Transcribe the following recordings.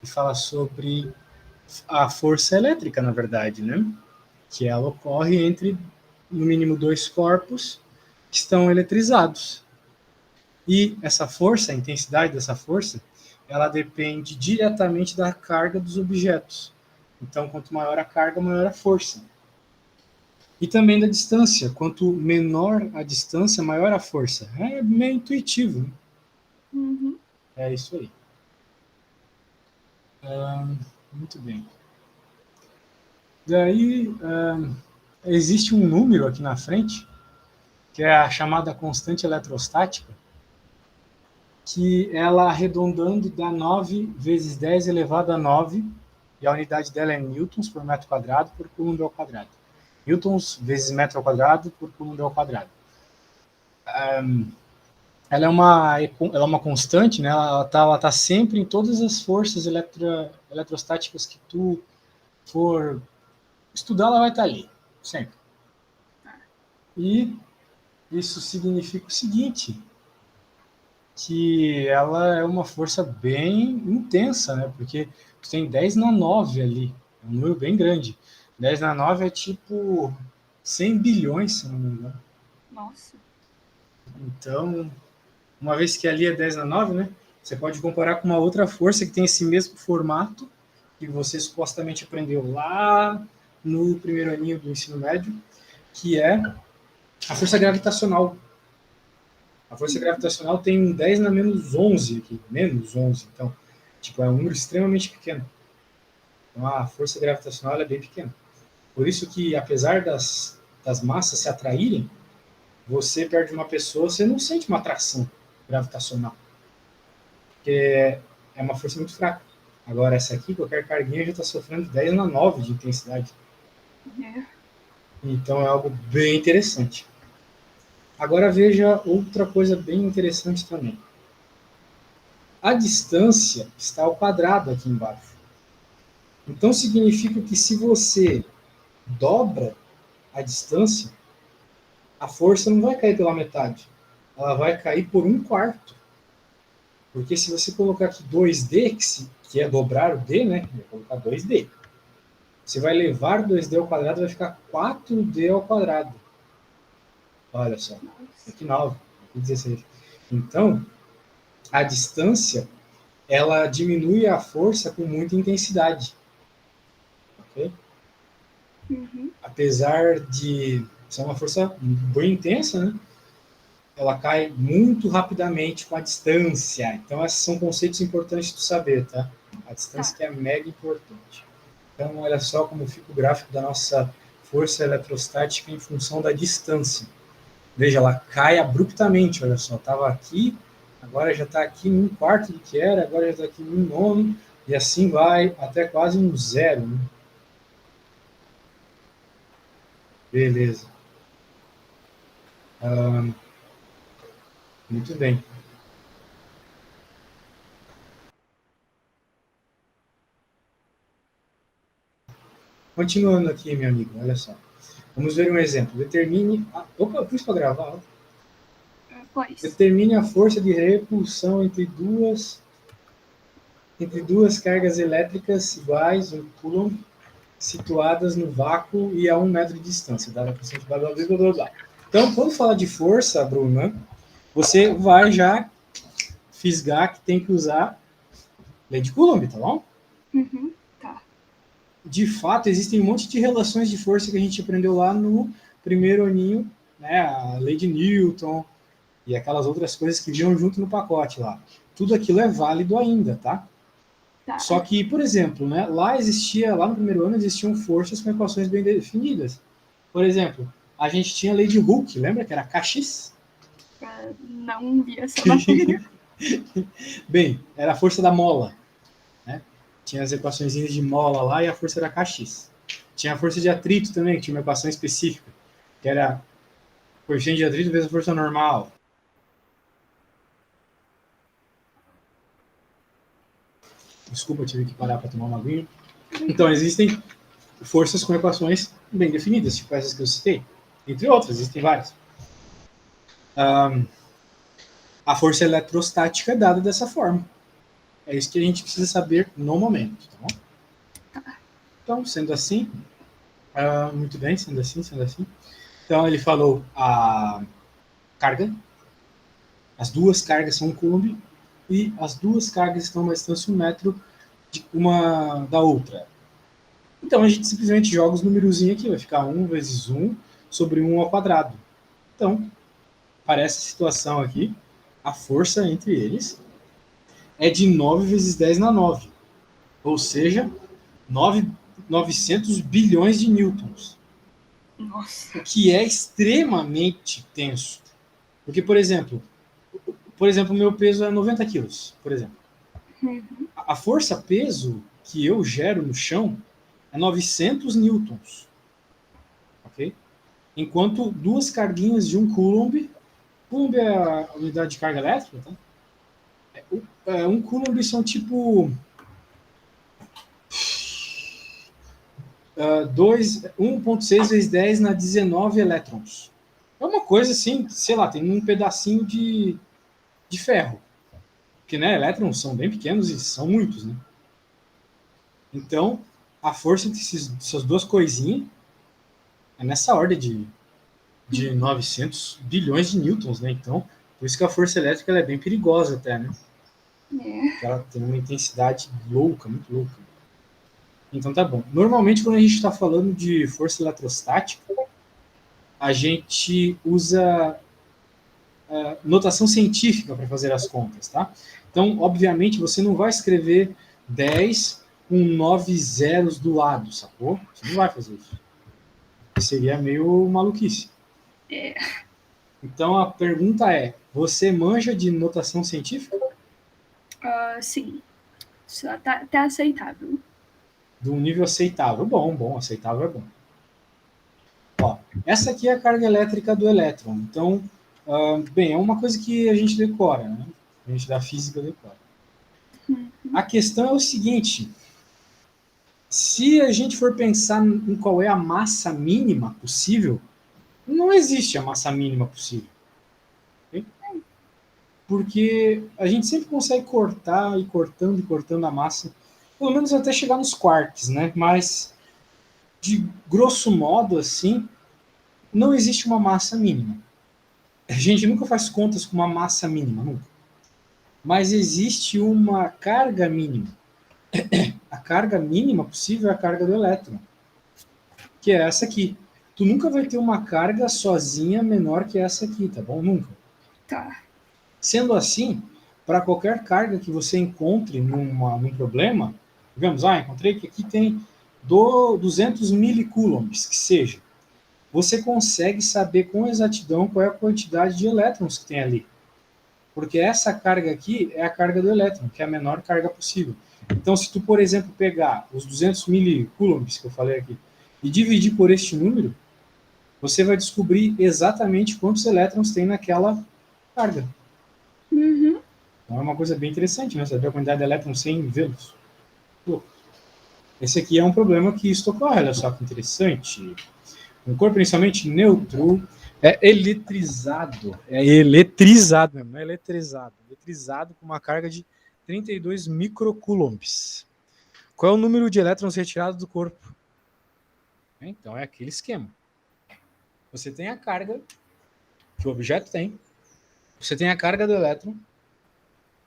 e fala sobre a força elétrica, na verdade, né? Que ela ocorre entre, no mínimo, dois corpos que estão eletrizados. E essa força, a intensidade dessa força, ela depende diretamente da carga dos objetos. Então, quanto maior a carga, maior a força. E também da distância. Quanto menor a distância, maior a força. É meio intuitivo, né? Uhum. É isso aí. Muito bem. Daí, existe um número aqui na frente, que é a chamada constante eletrostática, que ela arredondando dá 9 vezes 10 elevado a 9, e a unidade dela é newtons por metro quadrado por coulomb ao quadrado. Newtons vezes metro ao quadrado por coulomb ao quadrado. Ela é uma constante, né? Ela tá sempre em todas as forças eletrostáticas que tu for estudar, ela vai estar ali, sempre. E isso significa o seguinte, que ela é uma força bem intensa, né? Porque tu tem 10 na 9 ali, é um número bem grande. 10 na 9 é tipo 100 bilhões, se não me engano. Nossa. Então, uma vez que ali é 10 na 9, né? Você pode comparar com uma outra força que tem esse mesmo formato, que você supostamente aprendeu lá no primeiro aninho do ensino médio, que é a força gravitacional. A força gravitacional tem um 10 na menos 11 aqui, menos 11. Então, tipo, é um número extremamente pequeno. Então, a força gravitacional é bem pequena. Por isso que, apesar das massas se atraírem, você perto de uma pessoa, você não sente uma atração gravitacional. Porque é uma força muito fraca. Agora, essa aqui, qualquer carguinha já está sofrendo 10 na 9 de intensidade. É. Então, é algo bem interessante. Agora, veja outra coisa bem interessante também. A distância está ao quadrado aqui embaixo. Então, significa que se você dobra a distância, a força não vai cair pela metade. Ela vai cair por um quarto. Porque se você colocar aqui 2D, que é dobrar o D, né? Vai colocar 2D. Você vai levar 2D ao quadrado, vai ficar 4D ao quadrado. Olha só. Aqui 9, aqui 16. Então, a distância, ela diminui a força com muita intensidade. Ok? Uhum. Apesar de ser uma força bem intensa, né? Ela cai muito rapidamente com a distância. Então, esses são conceitos importantes de saber, tá? A distância Tá. que é mega importante. Então, olha só como fica o gráfico da nossa força eletrostática em função da distância. Veja, ela cai abruptamente, olha só. Estava aqui, agora já está aqui em um quarto do que era, agora já está aqui em um nono, e assim vai até quase um zero, né? Beleza. Muito bem. Continuando aqui, meu amigo, olha só. Vamos ver um exemplo. Determine. Opa, eu pus para gravar. Pois. Determine a força de repulsão entre duas cargas elétricas iguais, um coulomb, situadas no vácuo e a 1 metro de distância. Dada a questão de blá, blá, blá, blá, blá. Então, quando fala de força, Bruna, você vai já fisgar que tem que usar lei de Coulomb, tá bom? Uhum. Tá. De fato, existem um monte de relações de força que a gente aprendeu lá no primeiro aninho, né? A lei de Newton e aquelas outras coisas que vinham junto no pacote lá. Tudo aquilo é válido ainda, tá? Tá. Só que, por exemplo, né, lá no primeiro ano existiam forças com equações bem definidas. Por exemplo, a gente tinha a lei de Hooke, lembra que era Kx? Não vi essa matéria. Bem, era a força da mola. Né? Tinha as equações de mola lá e a força era Kx. Tinha a força de atrito também, que tinha uma equação específica, que era coeficiente de atrito vezes a força normal. Desculpa, eu tive que parar para tomar uma aguinha. Então, existem forças com equações bem definidas, tipo essas que eu citei. Entre outras, existem várias. A força eletrostática é dada dessa forma. É isso que a gente precisa saber no momento, tá bom? Então, sendo assim, muito bem, sendo assim. Então, ele falou a carga, as duas cargas são um coulomb, e as duas cargas estão a uma distância 1 metro de uma da outra. Então, a gente simplesmente joga os númerozinhos aqui, vai ficar 1 vezes 1 sobre 1 ao quadrado. Então, para essa situação aqui, a força entre eles é de 9 vezes 10 na 9, ou seja, 900 bilhões de newtons, Nossa. o que é extremamente tenso. Porque, por exemplo, o meu peso é 90 quilos, por exemplo. Uhum. A força-peso que eu gero no chão é 900 newtons, ok? Enquanto duas carguinhas de um coulomb é a unidade de carga elétrica, tá? Um coulomb são tipo 1,6 vezes 10 na 19 elétrons. É uma coisa assim, sei lá, tem um pedacinho de ferro. Porque, né, elétrons são bem pequenos e são muitos, né? Então, a força entre essas duas coisinhas é nessa ordem de 900 bilhões de newtons, né? Então, por isso que a força elétrica ela é bem perigosa até, né? É. Ela tem uma intensidade louca, muito louca. Então tá bom. Normalmente, quando a gente está falando de força eletrostática, a gente usa notação científica para fazer as contas, tá? Então, obviamente, você não vai escrever 10 com 9 zeros do lado, sacou? Você não vai fazer isso. Seria meio maluquice. É. Então, a pergunta é, você manja de notação científica? Sim. Só tá aceitável. De um nível aceitável. Bom, aceitável é bom. Ó, essa aqui é a carga elétrica do elétron. Então, bem, é uma coisa que a gente decora, né? A gente da física decora. A questão é o seguinte, se a gente for pensar em qual é a massa mínima possível, não existe a massa mínima possível. Okay? Porque a gente sempre consegue cortar e cortando a massa, pelo menos até chegar nos quarks, né? Mas, de grosso modo, assim, não existe uma massa mínima. A gente nunca faz contas com uma massa mínima, nunca. Mas existe uma carga mínima. A carga mínima possível é a carga do elétron, que é essa aqui. Tu nunca vai ter uma carga sozinha menor que essa aqui, tá bom? Nunca. Tá. Sendo assim, para qualquer carga que você encontre num problema, digamos, encontrei que aqui tem 200 milicoulombs, que seja, você consegue saber com exatidão qual é a quantidade de elétrons que tem ali. Porque essa carga aqui é a carga do elétron, que é a menor carga possível. Então, se tu, por exemplo, pegar os 200 milicoulombs que eu falei aqui e dividir por este número, você vai descobrir exatamente quantos elétrons tem naquela carga. Uhum. Então é uma coisa bem interessante, né? Saber a quantidade de elétrons sem vê-los. Esse aqui é um problema que isto ocorre, olha só que interessante. Um corpo inicialmente neutro é eletrizado. É eletrizado mesmo, não é eletrizado. Eletrizado com uma carga de 32 microcoulombs. Qual é o número de elétrons retirados do corpo? Então é aquele esquema. Você tem a carga que o objeto tem, você tem a carga do elétron,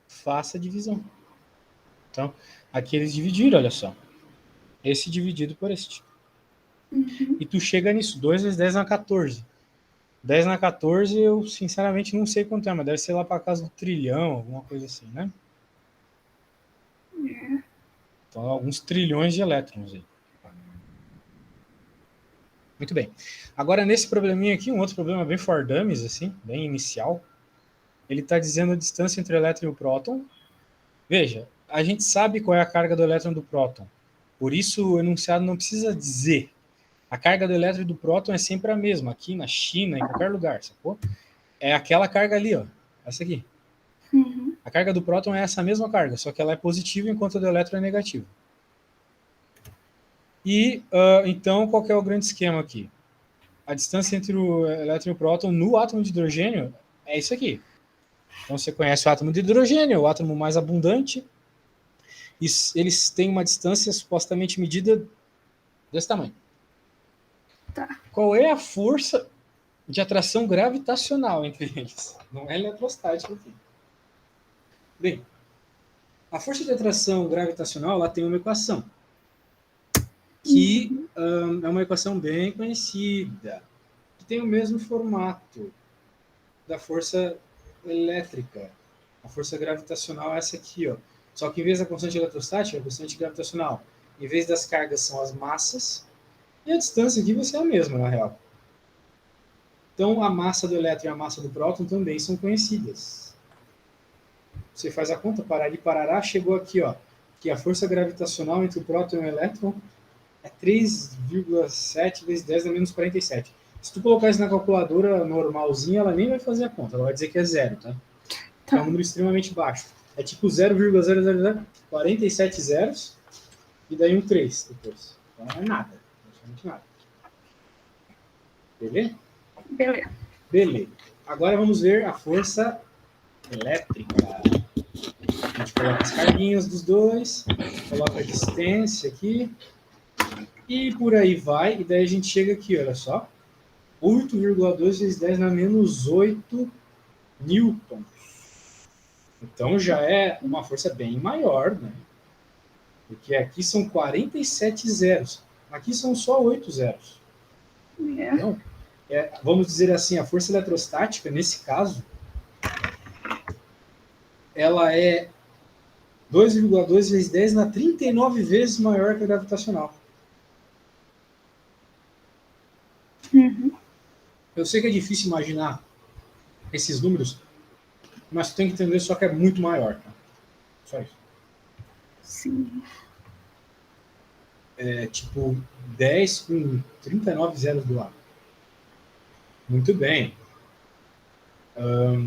faça a divisão. Então, aqui eles dividiram, olha só. Esse dividido por este. Uhum. E tu chega nisso, 2 vezes 10 na 14. 10 na 14 eu sinceramente não sei quanto é, mas deve ser lá para casa do trilhão, alguma coisa assim, né? É. Então, alguns trilhões de elétrons aí. Muito bem. Agora, nesse probleminha aqui, um outro problema bem for dummies, assim, bem inicial, ele está dizendo a distância entre o elétron e o próton. Veja, a gente sabe qual é a carga do elétron e do próton. Por isso, o enunciado não precisa dizer. A carga do elétron e do próton é sempre a mesma, aqui na China, em qualquer lugar, sacou? É aquela carga ali, ó. Essa aqui. Uhum. A carga do próton é essa mesma carga, só que ela é positiva enquanto a do elétron é negativa. E, então, qual que é o grande esquema aqui? A distância entre o elétron e o próton no átomo de hidrogênio é isso aqui. Então, você conhece o átomo de hidrogênio, o átomo mais abundante, eles têm uma distância supostamente medida desse tamanho. Tá. Qual é a força de atração gravitacional entre eles? Não é eletrostática aqui. Bem, a força de atração gravitacional ela tem uma equação, que é uma equação bem conhecida, que tem o mesmo formato da força elétrica. A força gravitacional é essa aqui, ó. Só que em vez da constante eletrostática, é a constante gravitacional. Em vez das cargas, são as massas. E a distância aqui vai ser a mesma, na real. Então, a massa do elétron e a massa do próton também são conhecidas. Você faz a conta, parari, parará, chegou aqui, ó, que a força gravitacional entre o próton e o elétron é 3,7 vezes 10 a menos 47. Se tu colocar isso na calculadora normalzinha, ela nem vai fazer a conta, ela vai dizer que é zero, tá? É um número extremamente baixo. É tipo 0,00047 zeros e daí um 3 depois. Então não é nada, praticamente nada. Beleza? Beleza. Beleza. Agora vamos ver a força elétrica. A gente coloca as carguinhas dos dois, coloca a distância aqui e por aí vai. E daí a gente chega aqui, olha só. 8,2 vezes 10 na menos 8 newtons. Então já é uma força bem maior, né? Porque aqui são 47 zeros. Aqui são só 8 zeros. Então, vamos dizer assim, a força eletrostática, nesse caso, ela é 2,2 vezes 10 na 39 vezes maior que a gravitacional. Eu sei que é difícil imaginar esses números, mas tu tem que entender só que é muito maior. Tá? Só isso. Sim. É tipo 10 com 39 zeros do lado. Muito bem.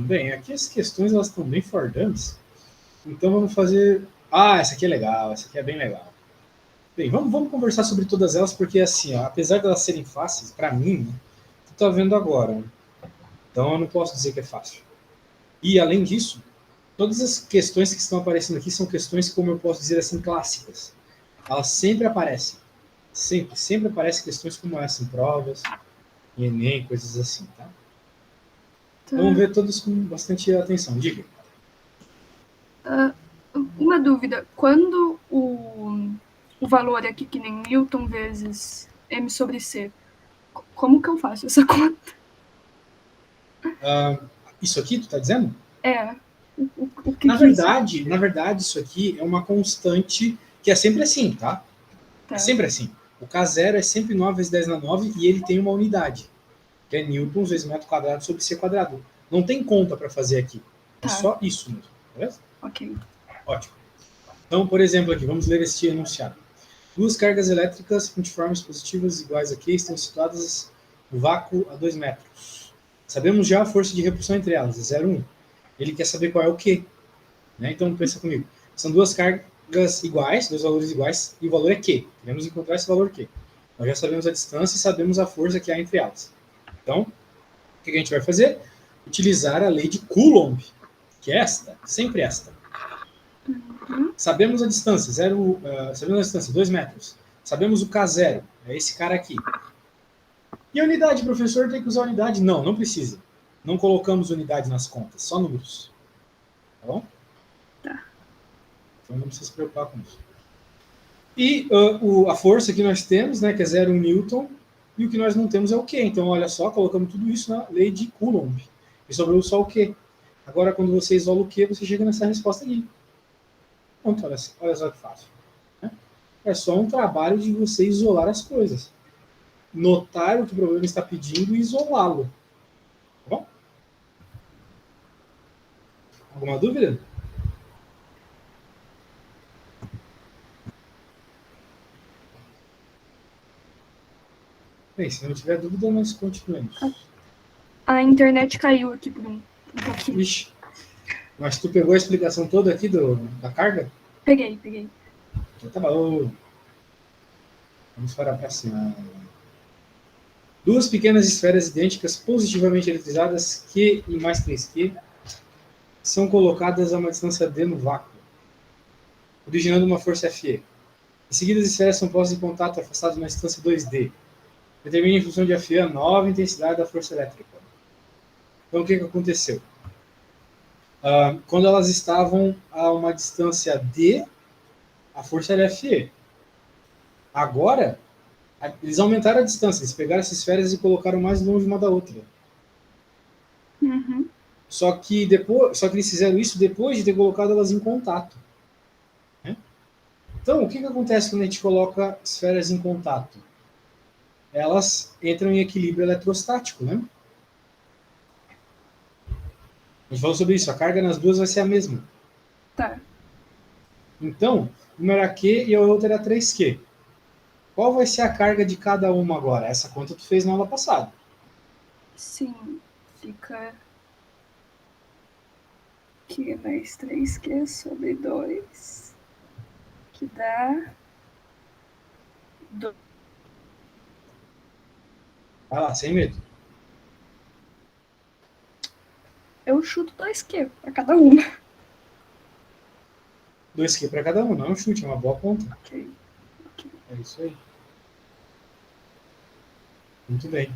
Bem, aqui as questões elas estão bem fordantes. Então vamos fazer... Ah, essa aqui é legal, essa aqui é bem legal. Bem, vamos conversar sobre todas elas, porque assim, ó, apesar de elas serem fáceis, para mim, né, tu tá vendo agora. Né? Então eu não posso dizer que é fácil. E além disso, todas as questões que estão aparecendo aqui são questões, como eu posso dizer assim, clássicas. Elas sempre aparecem. Sempre aparecem questões como essa em provas, em Enem, coisas assim, tá? Vamos ver todas com bastante atenção. Diga. Uma dúvida. Quando o valor é aqui que nem Newton vezes M sobre C, como que eu faço essa conta? Isso aqui, tu tá dizendo? É. Na verdade, isso aqui é uma constante que é sempre assim, tá? É sempre assim. O K0 é sempre 9 vezes 10 na 9 e ele tem uma unidade, que é newtons vezes metro quadrado sobre C quadrado. Não tem conta para fazer aqui. É só isso mesmo, beleza? Ok. Ótimo. Então, por exemplo, aqui, vamos ler este enunciado. Duas cargas elétricas pontiformes positivas iguais aqui estão situadas no vácuo a 2 metros. Sabemos já a força de repulsão entre elas, é 0,1. Ele quer saber qual é o Q. Né? Então, pensa comigo. São duas cargas iguais, dois valores iguais, e o valor é Q. Queremos encontrar esse valor Q. Nós já sabemos a distância e sabemos a força que há entre elas. Então, o que a gente vai fazer? Utilizar a lei de Coulomb, que é esta, sempre esta. Sabemos a distância, sabemos a distância, 2 metros. Sabemos o K0, é esse cara aqui. E a unidade, professor, tem que usar unidade? Não, não precisa. Não colocamos unidade nas contas, só números. Tá bom? Tá. Então não precisa se preocupar com isso. E a força que nós temos, né, que é 0,1 newton, e o que nós não temos é o Q. Então, olha só, colocamos tudo isso na lei de Coulomb. E sobrou só o Q. Agora, quando você isola o Q, você chega nessa resposta aqui. Pronto, olha só que fácil. Né? É só um trabalho de você isolar as coisas. Notar o que o problema está pedindo e isolá-lo. Tá bom? Alguma dúvida? Bem, se não tiver dúvida, nós continuamos. A internet caiu aqui por um pouquinho. Ixi. Mas tu pegou a explicação toda aqui da carga? Peguei. Então tá bom. Vamos para a próxima. Duas pequenas esferas idênticas positivamente eletrizadas, Q e mais 3Q, são colocadas a uma distância D no vácuo. originando uma força Fe. Em seguida, as esferas são postas em contato afastadas numa distância 2D. Determine em função de Fe a nova intensidade da força elétrica. Então, o que aconteceu? Quando elas estavam a uma distância D, a força era Fe. Agora, eles aumentaram a distância, eles pegaram essas esferas e colocaram mais longe uma da outra. Uhum. Só que eles fizeram isso depois de ter colocado elas em contato. Né? Então, o que acontece quando a gente coloca esferas em contato? Elas entram em equilíbrio eletrostático, né? A gente falou sobre isso, a carga nas duas vai ser a mesma. Tá. Então, uma era Q e a outra era 3Q. Qual vai ser a carga de cada uma agora? Essa conta tu fez na aula passada. Sim, fica Q mais 3Q sobre 2, que dá... Vai lá, sem medo. Eu chuto 2Q para cada uma. 2Q para cada um, não é um chute, é uma boa conta. Ok. É isso aí. Muito bem.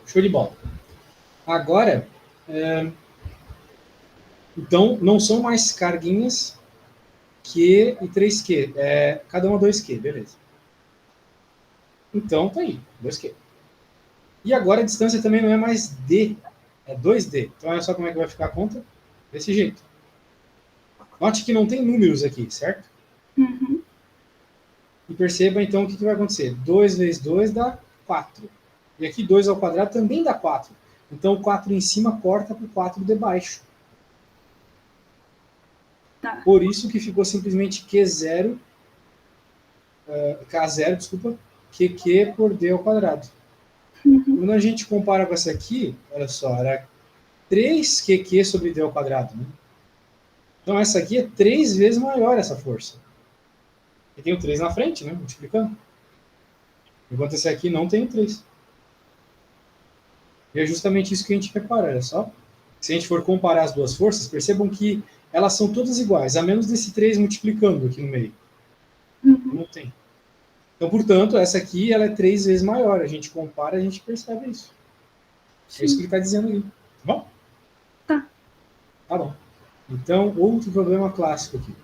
Show de bola. Agora, então, não são mais carguinhas Q e 3Q. Cada uma 2Q, beleza. Então, tá aí, 2Q. E agora a distância também não é mais D, é 2D. Então, olha só como é que vai ficar a conta. Desse jeito. Note que não tem números aqui, certo? Uhum. E perceba, então, o que vai acontecer. 2 vezes 2 dá 4. E aqui 2 ao quadrado também dá 4. Então, o 4 em cima corta para o 4 de baixo. Tá. Por isso que ficou simplesmente Q0, K0, desculpa, QQ por D ao quadrado. Uhum. Quando a gente compara com essa aqui, olha só, era 3QQ sobre D ao quadrado. Né? Então, essa aqui é 3 vezes maior, essa força. E tem o 3 na frente, né? Multiplicando. Enquanto esse aqui não tem o 3. E é justamente isso que a gente repara, olha só. Se a gente for comparar as duas forças, percebam que elas são todas iguais, a menos desse 3 multiplicando aqui no meio. Uhum. Não tem. Então, portanto, essa aqui ela é 3 vezes maior. A gente compara, a gente percebe isso. Sim. É isso que ele está dizendo ali. Tá bom? Tá. Tá bom. Então, outro problema clássico aqui.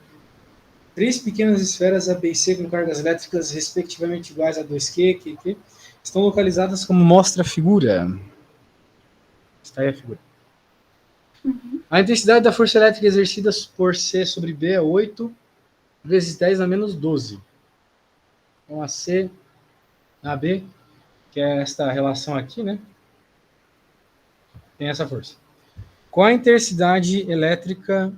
3 pequenas esferas A, B e C com cargas elétricas respectivamente iguais a 2Q, QQ, estão localizadas como mostra a figura. Está aí a figura. Uhum. A intensidade da força elétrica exercida por C sobre B é 8 vezes 10 a menos 12. Então, a C, a B, que é esta relação aqui, né? Tem essa força. Qual a intensidade elétrica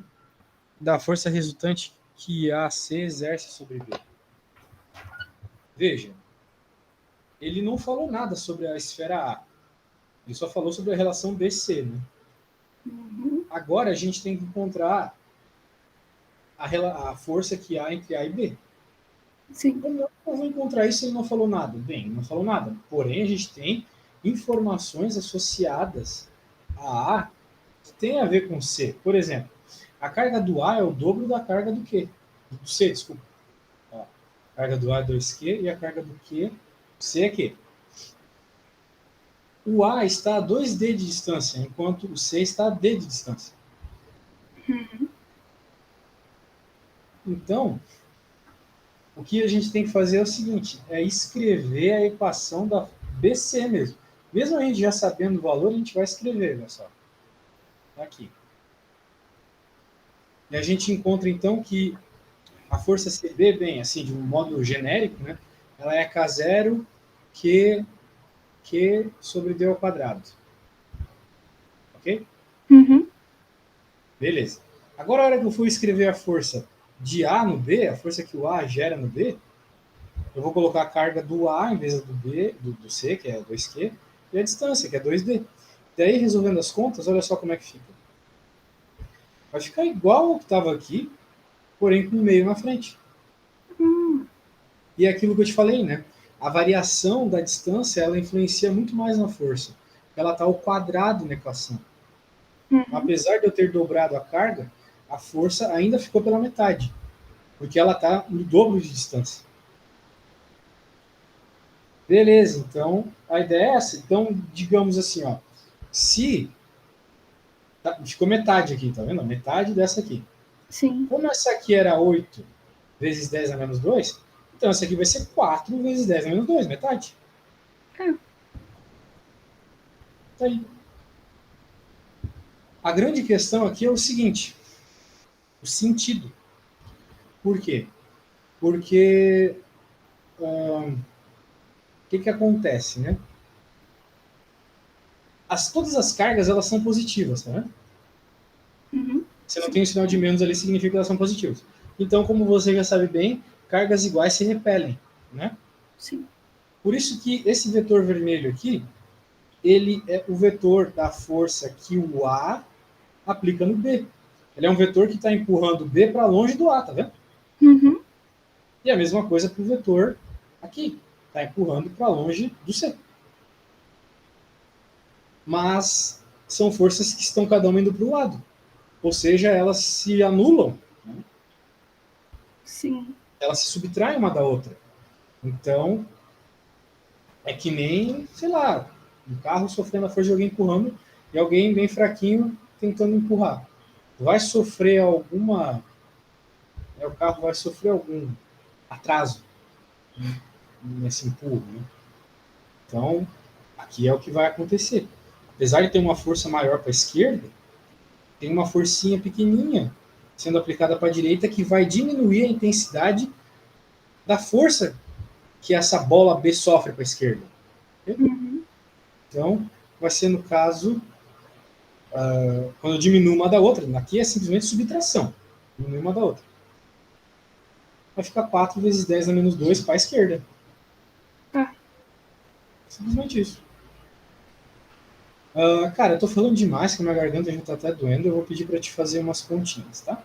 da força resultante que a C exerce sobre B? Veja, ele não falou nada sobre a esfera A. Ele só falou sobre a relação BC, né? Uhum. Agora a gente tem que encontrar a força que há entre A e B. Sim. Como eu vou encontrar isso se ele não falou nada? Bem, não falou nada. Porém, a gente tem informações associadas a A que tem a ver com C. Por exemplo, a carga do A é o dobro da carga do Q. Do C, desculpa. Ó, a carga do A é 2Q e a carga do Q, C é Q. O A está a 2D de distância, enquanto o C está a D de distância. Uhum. Então, o que a gente tem que fazer é o seguinte, é escrever a equação da BC mesmo. Mesmo a gente já sabendo o valor, a gente vai escrever, olha só. Aqui. E a gente encontra, então, que a força CB, bem, assim, de um modo genérico, né, ela é K0 Q sobre D ao quadrado. Ok? Uhum. Beleza. Agora, a hora que eu for escrever a força de A no B, a força que o A gera no B, eu vou colocar a carga do A em vez do B, do C, que é 2Q, e a distância, que é 2D. Daí, resolvendo as contas, olha só como é que fica. Vai ficar igual ao que estava aqui, porém com um meio na frente. E é aquilo que eu te falei, né? A variação da distância, ela influencia muito mais na força. Ela está ao quadrado na equação. Uhum. Apesar de eu ter dobrado a carga a força ainda ficou pela metade, porque ela está no dobro de distância. Beleza, então a ideia é essa. Então, digamos assim, ó, se ficou metade aqui, tá vendo? Metade dessa aqui. Sim. Como essa aqui era 8 vezes 10 a menos 2, então essa aqui vai ser 4 vezes 10 a menos 2, metade. É. Tá aí. A grande questão aqui é o seguinte, o sentido. Por quê? Porque o que acontece, né? Todas as cargas elas são positivas, tá vendo? Uhum. Você não Sim. tem um sinal de menos ali, significa que elas são positivas. Então, como você já sabe bem, cargas iguais se repelem, né? Sim. Por isso que esse vetor vermelho aqui, ele é o vetor da força que o A aplica no B. Ele é um vetor que está empurrando o B para longe do A, tá vendo? Uhum. E a mesma coisa para o vetor aqui, está empurrando para longe do C. Mas são forças que estão cada uma indo para o lado. Ou seja, elas se anulam, né? Sim. Elas se subtraem uma da outra. Então, é que nem, sei lá, um carro sofrendo a força de alguém empurrando e alguém bem fraquinho tentando empurrar. Vai sofrer alguma. O carro vai sofrer algum atraso nesse empurro. Né? Então, aqui é o que vai acontecer. Apesar de ter uma força maior para a esquerda, tem uma forcinha pequenininha sendo aplicada para a direita que vai diminuir a intensidade da força que essa bola B sofre para a esquerda. Uhum. Então, vai ser no caso, quando eu diminuo uma da outra, aqui é simplesmente subtração, diminui uma da outra. Vai ficar 4 vezes 10 a menos 2 para a esquerda. Tá. Simplesmente isso. Cara, eu tô falando demais, que a minha garganta já tá até doendo, eu vou pedir para te fazer umas continhas, tá?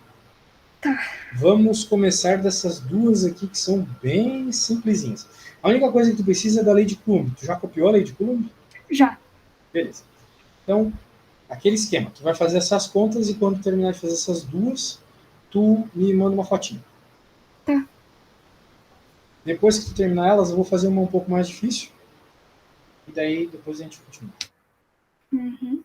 Tá. Vamos começar dessas duas aqui que são bem simplesinhas. A única coisa que tu precisa é da lei de Coulomb. Tu já copiou a lei de Coulomb? Já. Beleza. Então, aquele esquema. Tu vai fazer essas contas e quando terminar de fazer essas duas, tu me manda uma fotinha. Tá. Depois que tu terminar elas, eu vou fazer uma um pouco mais difícil. E daí depois a gente continua. Uhum.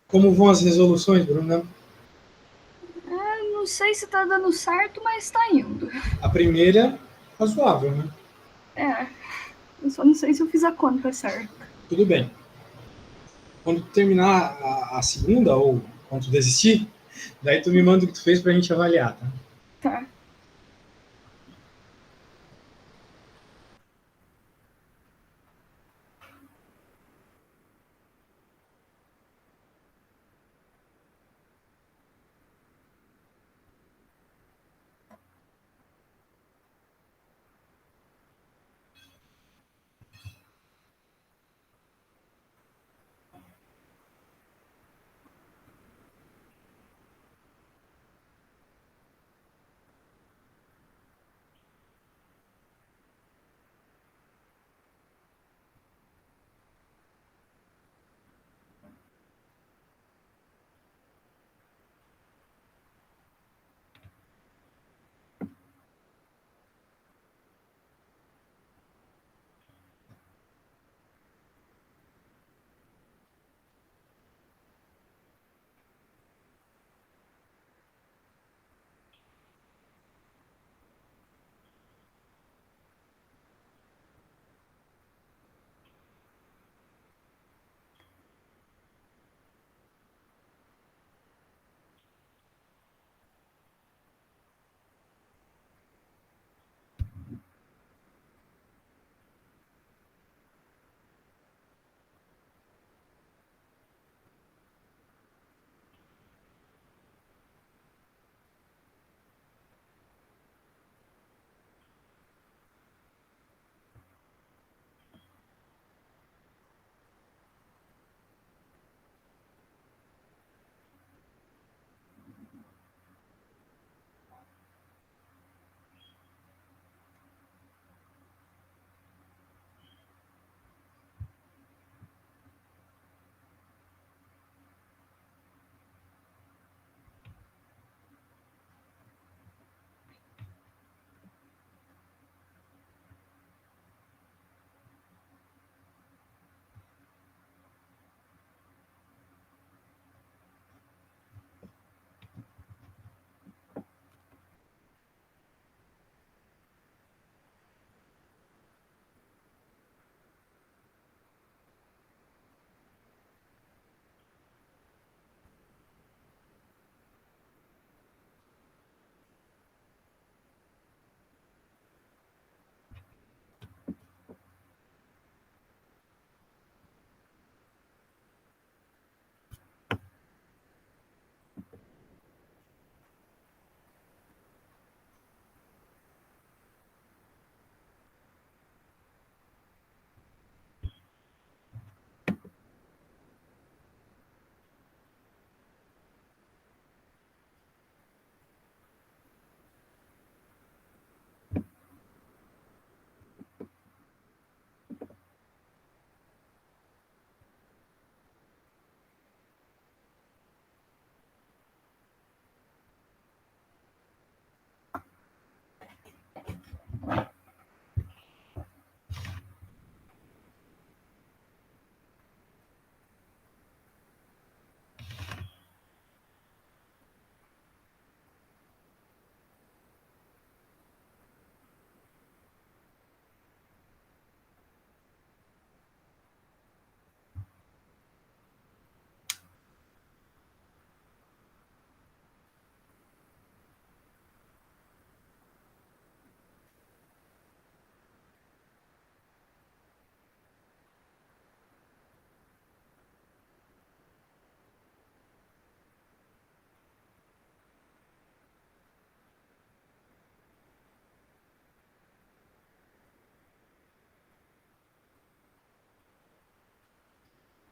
Como vão as resoluções, Bruna? Não sei se tá dando certo, mas tá indo. A primeira, razoável, né? É, eu só não sei se eu fiz a conta certa. Tudo bem. Quando tu terminar a segunda, ou quando tu desistir, daí tu me manda o que tu fez pra gente avaliar, tá? Tá.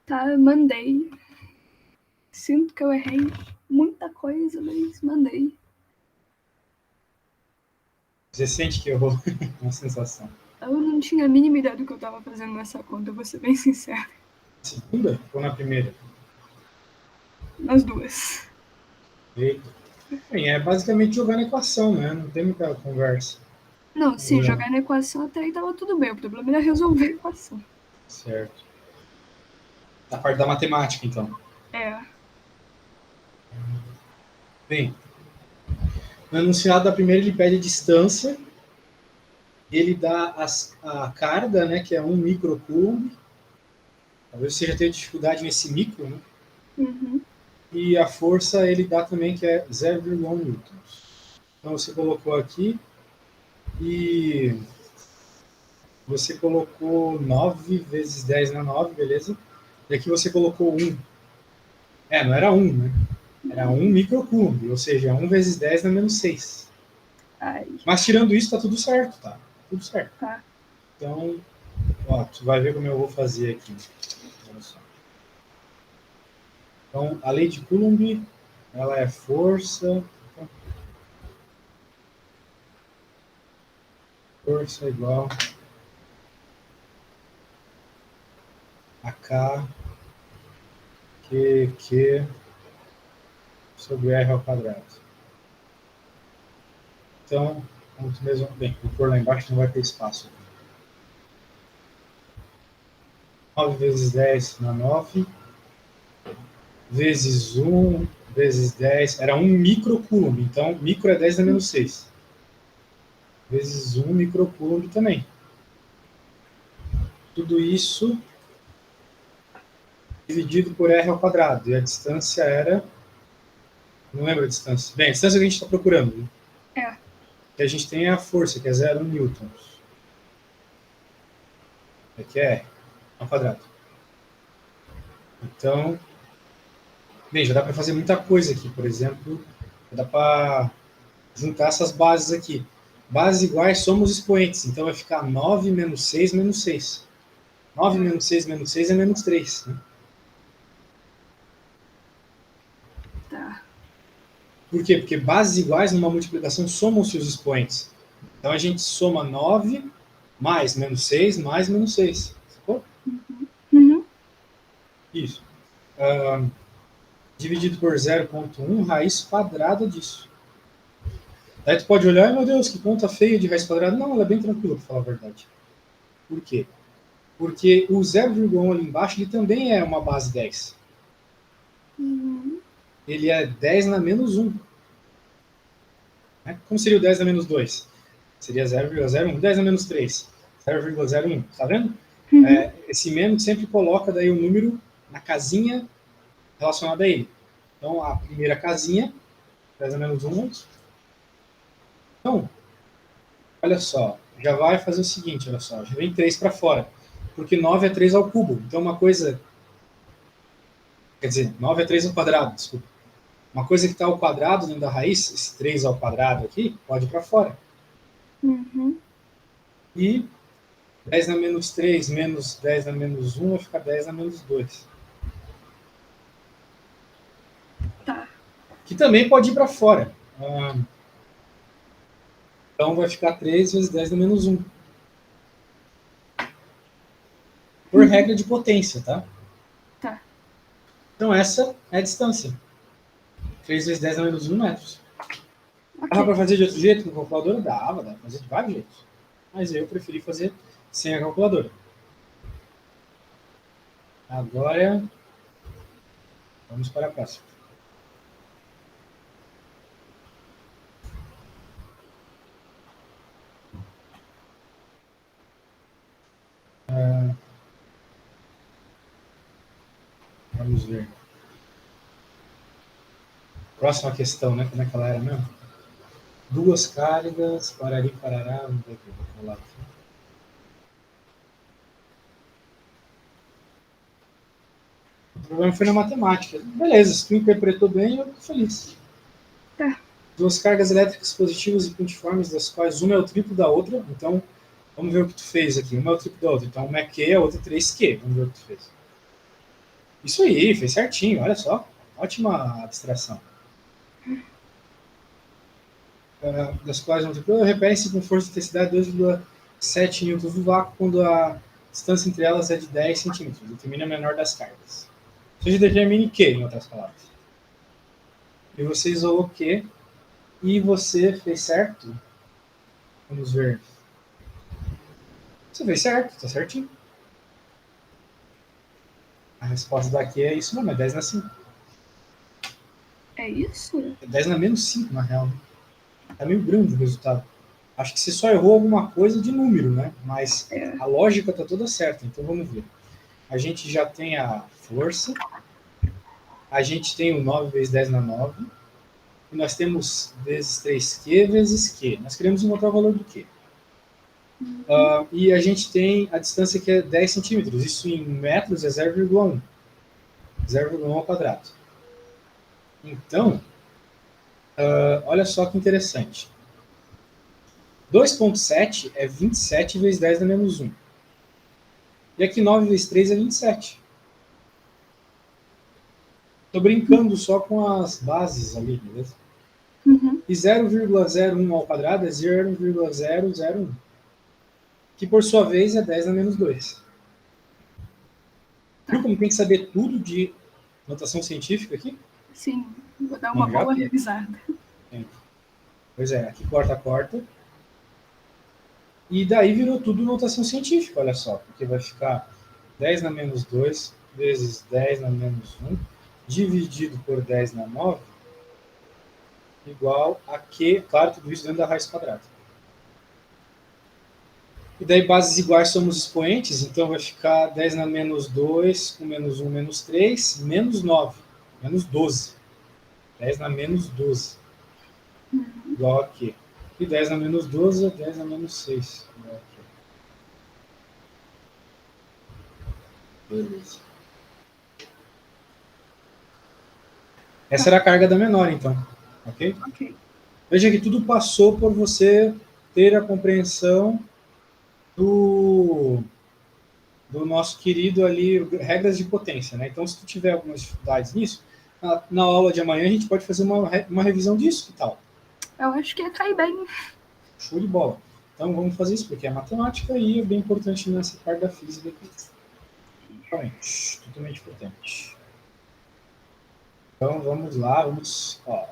Tá, mandei. Sinto que eu errei muita coisa, mas mandei. Você sente que errou? Uma sensação. Eu não tinha a mínima ideia do que eu tava fazendo nessa conta, eu vou ser bem sincera. Segunda ou na primeira? Nas duas. Eita. Bem, é basicamente jogar na equação, né? Não tem muita conversa. Não, sim, jogar na equação até aí tava tudo bem. O problema era resolver a equação. Certo. A parte da matemática, então. É. Bem, no enunciado da primeira ele pede a distância, ele dá a carga, né, que é 1 microcoulomb. Talvez você já tenha dificuldade nesse micro, né? Uhum. E a força ele dá também que é 0,1 newtons. Então você colocou aqui e você colocou 9 vezes 10 na 9, beleza? E aqui você colocou 1. Não era 1, né? Era 1 microcoulomb, ou seja, 1 vezes 10 na menos 6. Ai. Mas tirando isso, tá tudo certo, tá? Tudo certo. Tá. Então, ó, tu vai ver como eu vou fazer aqui. Olha só. Então, a lei de Coulomb, ela é força. Força igual a K, Q sobre R ao quadrado. Então, vamos mesmo. Bem, vou pôr lá embaixo, não vai ter espaço. 9 vezes 10 na 9, vezes 1, vezes 10. Era 1 microcoulomb, então micro é 10 na menos 6. Vezes 1 microcoulomb também. Tudo isso dividido por R ao quadrado. E a distância era. Não lembro a distância. Bem, a distância que a gente está procurando. Né? É. Que a gente tem é a força, que é 0,1 newtons. Aqui é R ao quadrado. Então, bem, já dá para fazer muita coisa aqui. Por exemplo, dá para juntar essas bases aqui. Bases iguais somos expoentes. Então vai ficar 9 menos 6 menos 6. 9 menos 6 menos 6 é menos 3. Né? Tá. Por quê? Porque bases iguais numa multiplicação somam-se os expoentes. Então a gente soma 9 mais menos 6 mais menos 6. Sacou? Uhum. Isso. Dividido por 0,1, raiz quadrada disso. Aí tu pode olhar, meu Deus, que conta feia de raiz quadrada. Não, ela é bem tranquila, para falar a verdade. Por quê? Porque o 0,1 ali embaixo ele também é uma base 10. Uhum. Ele é 10 na menos 1. Né? Como seria o 10 na menos 2? Seria 0,01. 10 na menos 3. 0,01. Tá vendo? Uhum. Esse menos sempre coloca daí o número na casinha relacionada a ele. Então, a primeira casinha, 10 na menos 1. Então, olha só, já vai fazer o seguinte, olha só, já vem 3 para fora. Porque 9 é 3 ao cubo. Então, uma coisa... Quer dizer, 9 é 3 ao quadrado, desculpa. Uma coisa que está ao quadrado dentro da raiz, esse 3 ao quadrado aqui, pode ir para fora. Uhum. E 10 na menos 3 menos 10 na menos 1 vai ficar 10 na menos 2. Tá. Que também pode ir para fora. Então vai ficar 3 vezes 10 na menos 1. Por regra de potência, tá? Tá. Então essa é a distância. 3 vezes 10 na menos 1 metros. Dava Ok. para fazer de outro jeito com a calculadora? Dava para fazer de vários jeitos. Mas eu preferi fazer sem a calculadora. Agora, vamos para a próxima. Vamos ver. Próxima questão, né? Como é que ela era mesmo? Duas cargas, parari, parará. Vamos ver aqui, vou colar aqui. O problema foi na matemática. Beleza, se tu interpretou bem, eu fico feliz. Tá. Duas cargas elétricas positivas e pontiformes, das quais uma é o triplo da outra. Então, vamos ver o que tu fez aqui. Uma é o triplo da outra. Então, uma é Q, a outra é 3Q. Vamos ver o que tu fez. Isso aí, fez certinho, olha só. Ótima abstração. Das quais não tem problema, repelem-se com força de intensidade 2,7 newtons do vácuo quando a distância entre elas é de 10 centímetros. Determine a menor das cargas. Ou seja, determine que, em outras palavras. E você isolou que, e você fez certo. Vamos ver. Você fez certo, tá certinho. A resposta daqui é isso mesmo, é 10 na 5. É isso? É 10 na menos 5, na real. Tá meio grande o resultado. Acho que você só errou alguma coisa de número, né? Mas É. a lógica tá toda certa, então vamos ver. A gente já tem a força, a gente tem o 9 vezes 10 na 9, e nós temos vezes 3Q vezes Q. Nós queremos encontrar o valor do Q. E a gente tem a distância que é 10 centímetros, isso em metros é 0,1. 0,1 ao quadrado. Então, olha só que interessante. 2,7 é 27 vezes 10 na menos 1. E aqui 9 vezes 3 é 27. Estou brincando só com as bases ali, beleza? Uhum. E 0,01 ao quadrado é 0,001, que por sua vez é 10 na menos 2. Viu como tem que saber tudo de notação científica aqui? Sim, vou dar uma Manjar boa tudo. revisada. Pois é, aqui corta, corta. E daí virou tudo notação científica, olha só, porque vai ficar 10 na menos 2 vezes 10 na menos 1 dividido por 10 na 9 igual a Q, claro, tudo isso dentro da raiz quadrada. E daí bases iguais somos expoentes, então vai ficar 10 na menos 2 com menos 1 menos 3, menos 9, menos 12. 10 na menos 12 igual a Q. E 10 na menos 12 é 10 na menos 6 igual a Q. Beleza. Essa era a carga da menor, então. Ok? Ok. Veja que tudo passou por você ter a compreensão do, do nosso querido ali, regras de potência, né? Então, se tu tiver algumas dificuldades nisso, na aula de amanhã a gente pode fazer uma revisão disso, que tal? Eu acho que ia cair bem. Show de bola. Então, vamos fazer isso, porque é matemática e é bem importante nessa parte da física aqui. Realmente, totalmente importante. Então, vamos lá, vamos... Ó.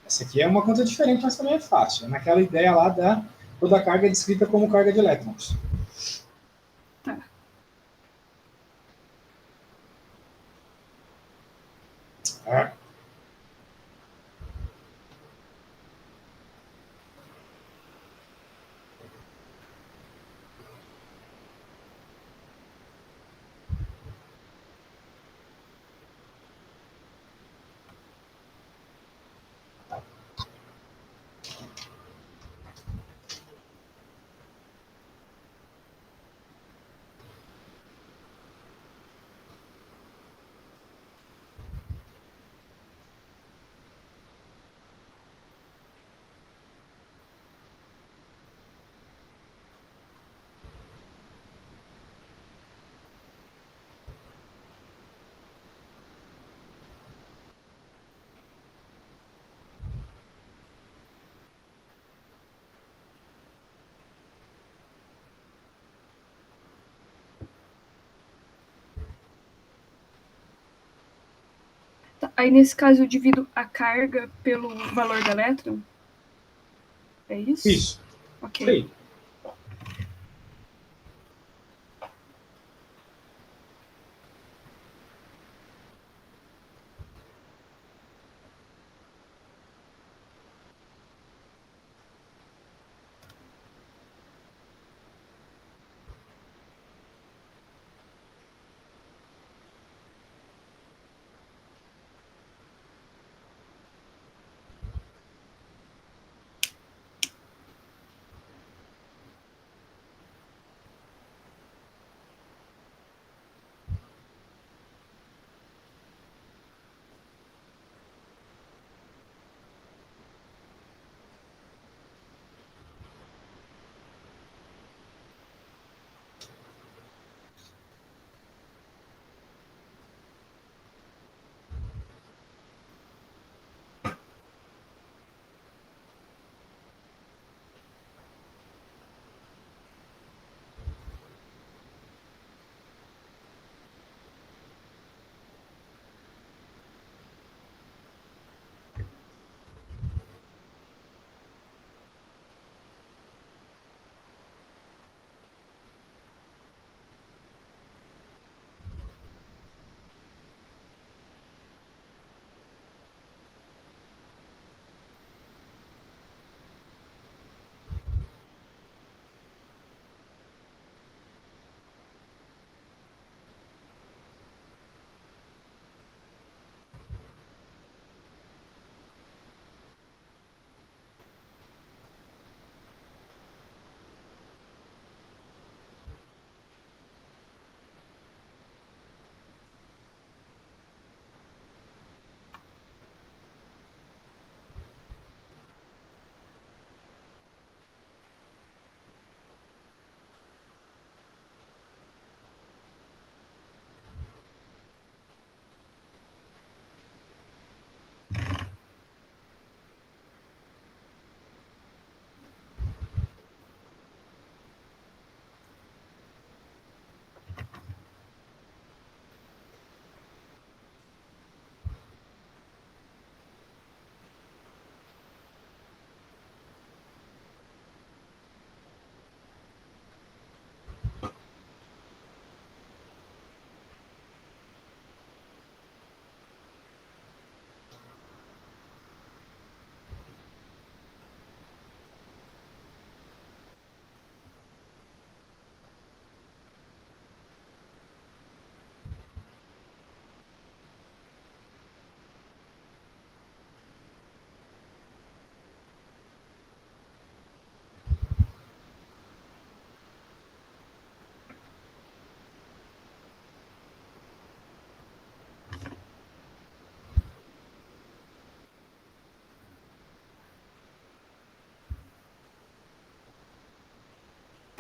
Essa aqui é uma conta diferente, mas também é fácil. É naquela ideia lá da toda a carga é descrita como carga de elétrons. Tá. Ah, Tá. Aí, nesse caso, eu divido a carga pelo valor do elétron? É isso? isso. Isso Ok. aí.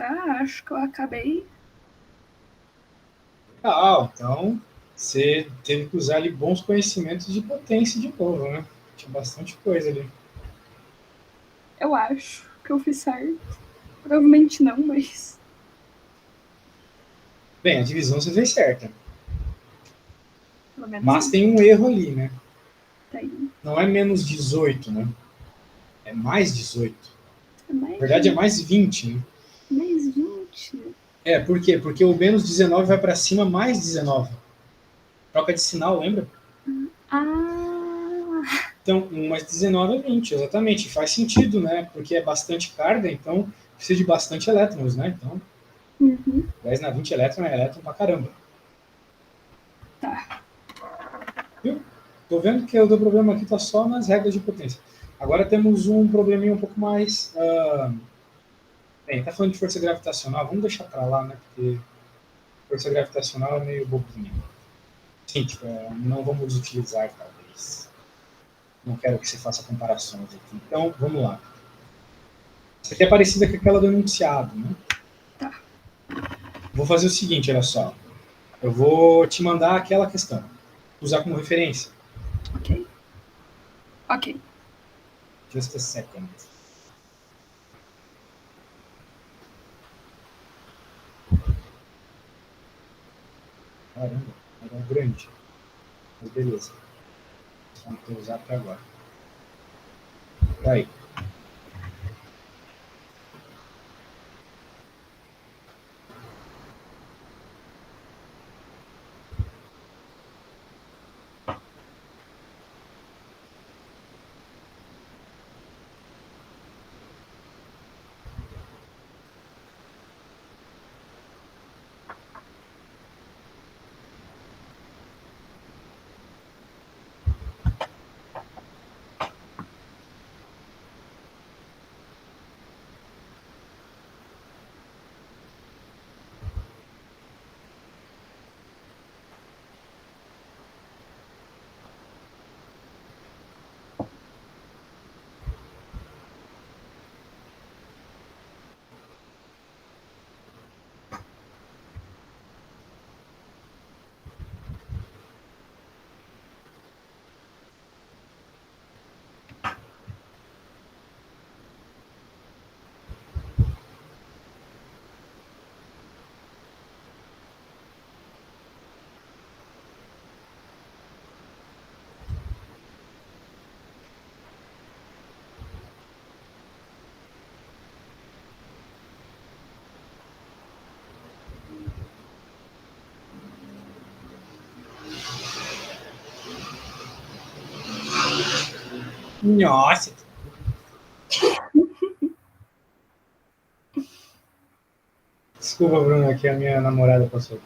Tá, acho que eu acabei. Então você teve que usar ali bons conhecimentos de potência de novo, né? Tinha bastante coisa ali. Eu acho que eu fiz certo. Provavelmente não, mas. Bem, a divisão você fez certa. Pelo menos Mas isso. tem um erro ali, né? Tá aí. Não é menos 18, né? É mais 18. É Na verdade, é mais 20, né? mais 20. Por quê? Porque o menos 19 vai para cima mais 19. Troca de sinal, lembra? Ah! Então, 1 mais 19 é 20, exatamente. Faz sentido, né? Porque é bastante carga, então precisa de bastante elétrons, né? Então, Uhum. 10 na 20 elétron é elétron pra caramba. Tá. Viu? Tô vendo que o teu problema aqui tá só nas regras de potência. Agora temos um probleminha um pouco mais. Bem, tá falando de força gravitacional, vamos deixar pra lá, né? Porque força gravitacional é meio bobinha. Sim, tipo, não vamos utilizar, talvez. Não quero que você faça comparações aqui. Então, vamos lá. Essa aqui é parecida com aquela do enunciado, né? Tá. Vou fazer o seguinte, olha só. Eu vou te mandar aquela questão. Usar como referência. Ok. Ok. Just a second. Caramba, era grande. Mas beleza. Só não ter usado até agora. Tá aí. Nossa! Desculpa, Bruno, aqui a minha namorada passou.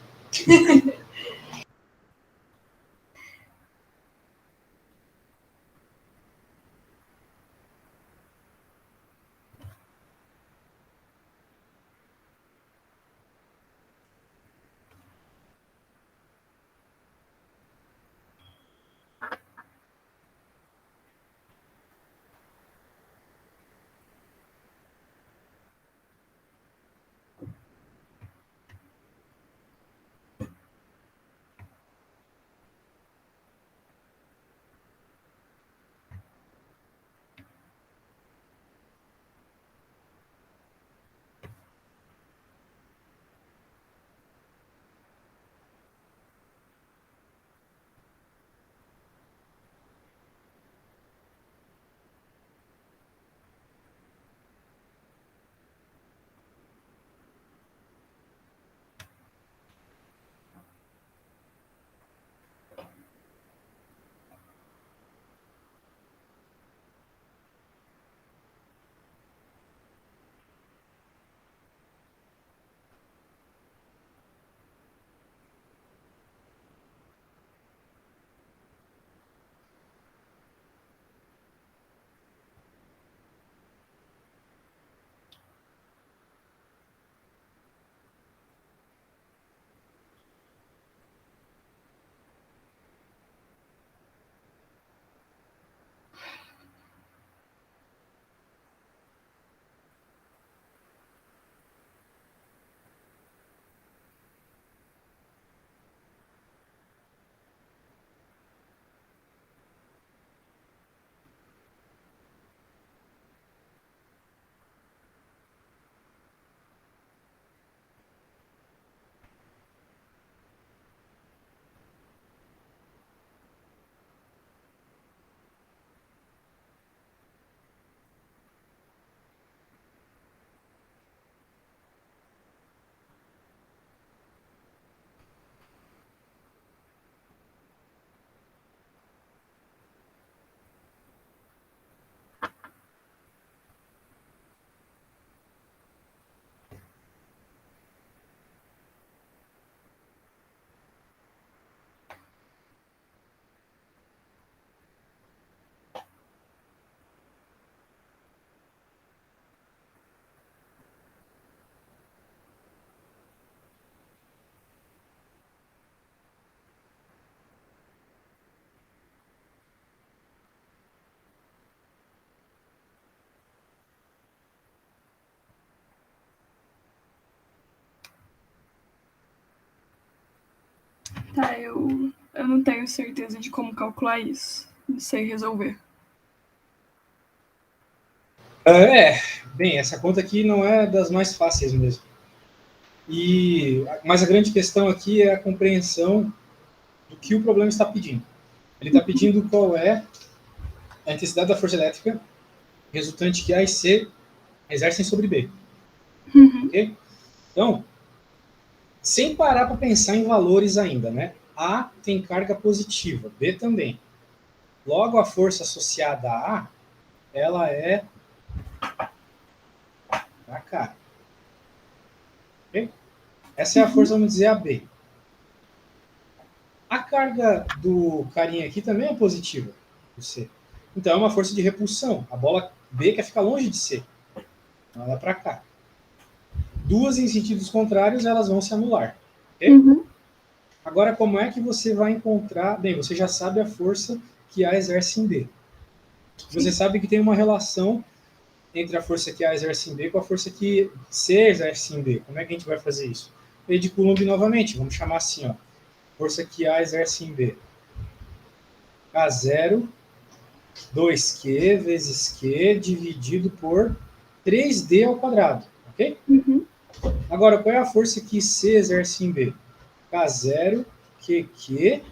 Tá, eu não tenho certeza de como calcular isso. Não sei resolver. Bem, essa conta aqui não é das mais fáceis mesmo. Mas a grande questão aqui é a compreensão do que o problema está pedindo. Ele está pedindo qual é a intensidade da força elétrica resultante que A e C exercem sobre B. Ok? Então, sem parar para pensar em valores ainda, né? A tem carga positiva, B também. Logo, a força associada a A, ela é para cá. Okay? Essa é a força, vamos dizer, AB. A carga do carinha aqui também é positiva, o C. Então é uma força de repulsão. A bola B quer ficar longe de C. Então ela é para cá. Duas em sentidos contrários, elas vão se anular. Okay? Agora, como é que você vai encontrar... Bem, você já sabe a força que A exerce em B. Você sabe que tem uma relação entre a força que A exerce em B com a força que C exerce em B. Como é que a gente vai fazer isso? Lei de Coulomb novamente, vamos chamar assim, ó. Força que A exerce em B. K0, 2Q vezes Q dividido por 3D ao quadrado, ok? Agora, qual é a força que C exerce em B? K0, QQ,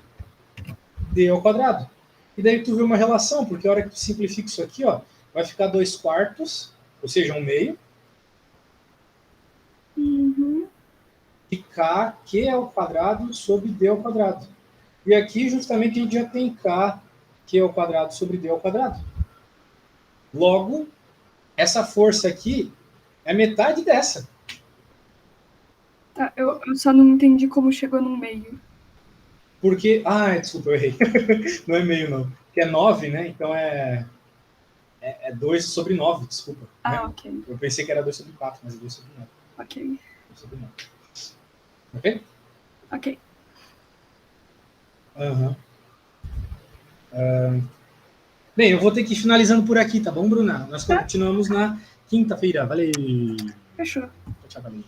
D ao quadrado. E daí tu vê uma relação, porque a hora que tu simplifica isso aqui, ó, vai ficar 2/4, ou seja, 1/2, e K, Q ao quadrado sobre D ao quadrado. E aqui, justamente, a gente já tem K, Q ao quadrado sobre D ao quadrado. Logo, essa força aqui é metade dessa. Tá, eu só não entendi como chegou no meio. Porque... Ah, desculpa, eu errei. Não é meio, não. Porque é 9, né? Então é 2 sobre 9, desculpa. Ah, né? ok. Eu pensei que era 2 sobre 4, mas é 2 sobre 9. Ok. 2 sobre 9. Ok? Ok. Bem, eu vou ter que ir finalizando por aqui, tá bom, Bruna? Nós continuamos na quinta-feira. Valeu! Fechou. Tchau, tchau, valeu.